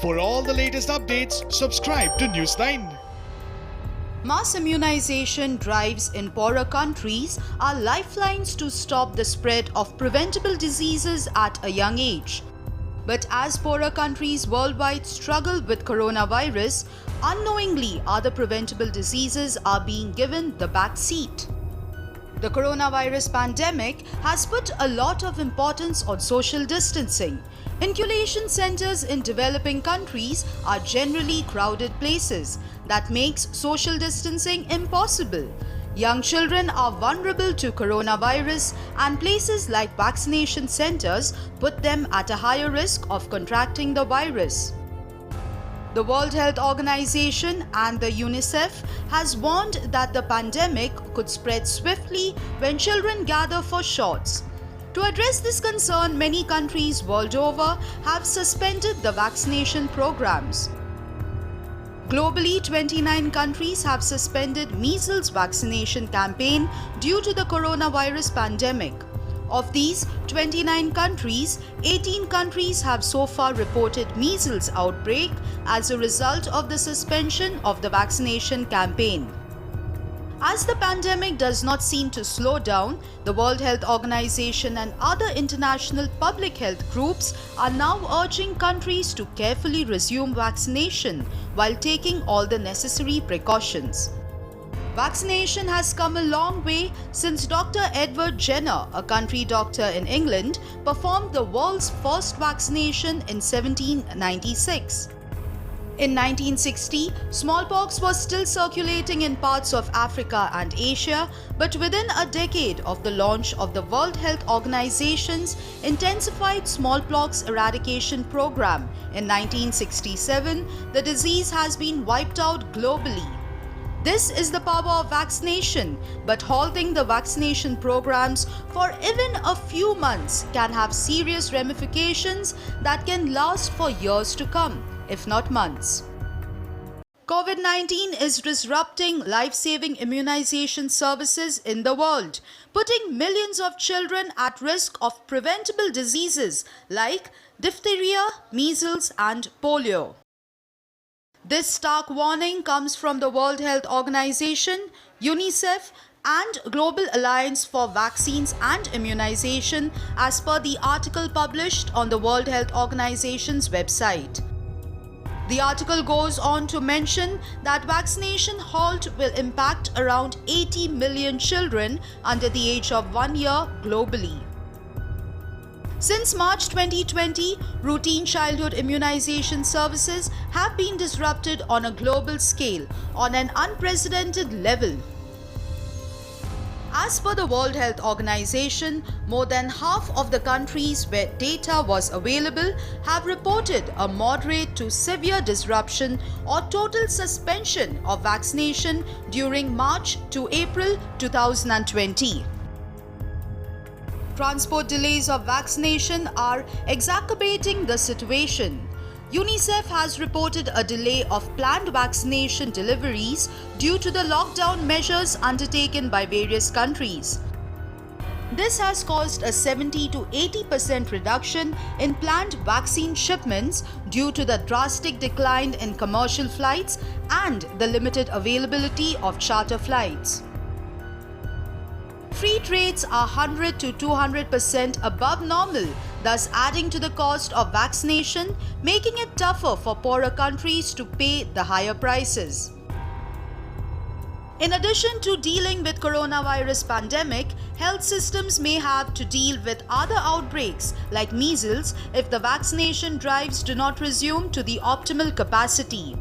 For all the latest updates, subscribe to Newsline. Mass immunization drives in poorer countries are lifelines to stop the spread of preventable diseases at a young age. But as poorer countries worldwide struggle with coronavirus, unknowingly other preventable diseases are being given the back seat. The coronavirus pandemic has put a lot of importance on social distancing. Inculation centers in developing countries are generally crowded places that makes social distancing impossible. Young children are vulnerable to coronavirus, and places like vaccination centers put them at a higher risk of contracting the virus. The World Health Organization and the UNICEF has warned that the pandemic could spread swiftly when children gather for shots. To address this concern, many countries world over have suspended the vaccination programs. Globally, 29 countries have suspended measles vaccination campaign due to the coronavirus pandemic. Of these 29 countries, 18 countries have so far reported measles outbreak as a result of the suspension of the vaccination campaign. As the pandemic does not seem to slow down, the World Health Organization and other international public health groups are now urging countries to carefully resume vaccination while taking all the necessary precautions. Vaccination has come a long way since Dr. Edward Jenner, a country doctor in England, performed the world's first vaccination in 1796. In 1960, smallpox was still circulating in parts of Africa and Asia, but within a decade of the launch of the World Health Organization's intensified smallpox eradication program in 1967, the disease has been wiped out globally. This is the power of vaccination, but halting the vaccination programs for even a few months can have serious ramifications that can last for years to come, if not months. COVID-19 is disrupting life-saving immunization services in the world, putting millions of children at risk of preventable diseases like diphtheria, measles, and polio. This stark warning comes from the World Health Organization, UNICEF, and Global Alliance for Vaccines and Immunization as per the article published on the World Health Organization's website. The article goes on to mention that vaccination halt will impact around 80 million children under the age of 1 year globally. Since March 2020, routine childhood immunization services have been disrupted on a global scale on an unprecedented level. As per the World Health Organization, more than half of the countries where data was available have reported a moderate to severe disruption or total suspension of vaccination during March to April 2020. Transport delays of vaccination are exacerbating the situation. UNICEF has reported a delay of planned vaccination deliveries due to the lockdown measures undertaken by various countries. This has caused a 70 to 80% reduction in planned vaccine shipments due to the drastic decline in commercial flights and the limited availability of charter flights. Freight rates are 100 to 200% above normal, thus adding to the cost of vaccination, making it tougher for poorer countries to pay the higher prices. In addition to dealing with coronavirus pandemic, health systems may have to deal with other outbreaks like measles if the vaccination drives do not resume to the optimal capacity.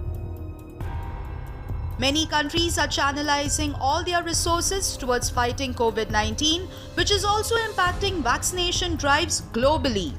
Many countries are channelizing all their resources towards fighting COVID-19, which is also impacting vaccination drives globally.